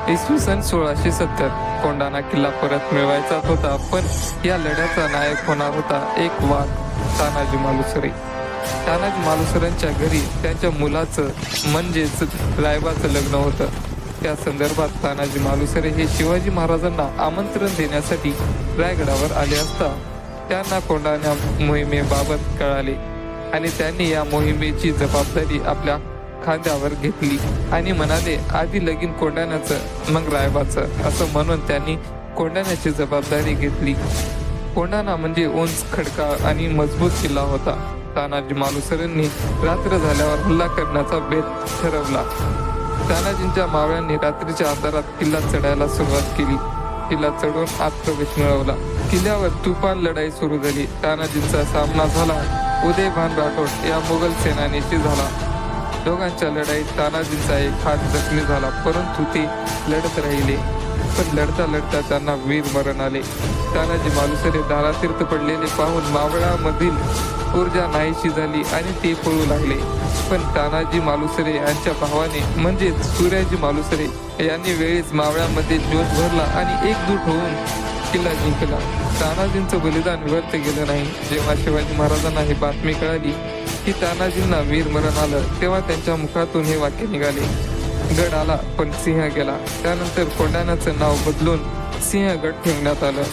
इसवी सन 1670 कोंढाणा किल्ला परत मिळवायचा होता, पण या लढ्याचा नायक होणार होता एक वाघ, तानाजी मालुसरे. तानाजी मालुसरेंच्या घरी त्यांच्या मुलाचं म्हणजेच रायबाचं लग्न होतं. त्या संदर्भात तानाजी मालुसरे हे शिवाजी महाराजांना आमंत्रण देण्यासाठी रायगडावर आले असता त्यांना कोंढाणा मोहिमेबाबत कळाले आणि त्यांनी या मोहिमेची जबाबदारी आपल्या खांद्यावर घेतली आणि म्हणाले, आधी लगीन कोंढाण्याचं मग रायबाचं, असं म्हणून त्यांनी कोंढाण्याची जबाबदारी घेतली. कोंढाणा म्हणजे उंच, खडका आणि मजबूत किल्ला होता. तानाजी मालुसरेंनी रात्र झाल्यावर हल्ला करण्याचा बेत ठरवला. तानाजींच्या मावळ्यांनी रात्रीच्या अंधारात किल्ला चढायला सुरुवात केली. किल्ला चढून आत प्रवेश मिळवला. किल्ल्यावर तुफान लढाई सुरू झाली. तानाजींचा सामना झाला उदयभान राठोड या मुघल सेनानीशी झाला. दोघांच्या लढाईत तानाजींचा एक हात जखमी झाला, परंतु ते लढत राहिले. पण लढता लढता त्यांना वीर मरण आले. तानाजी मालुसरे धारातीर्थ पडलेले पाहून मावळ्यामधील ऊर्जा नाहीशी झाली आणि ते पळू लागले. पण तानाजी मालुसरे यांच्या भावाने म्हणजे सूर्याजी मालुसरे यांनी वेळीच मावळ्यामध्ये जोश भरला आणि एकजूट होऊन किल्ला जिंकला. तानाजींचं बलिदान व्यर्थ गेलं नाही. जेव्हा शिवाजी महाराजांना ही बातमी कळाली की तानाजींना वीर मरण आलं, तेव्हा त्यांच्या मुखातून हे वाक्य निघाले, गड आला पण सिंह गेला. त्यानंतर कोंढाण्याचं नाव बदलून सिंहगड ठेवण्यात आलं.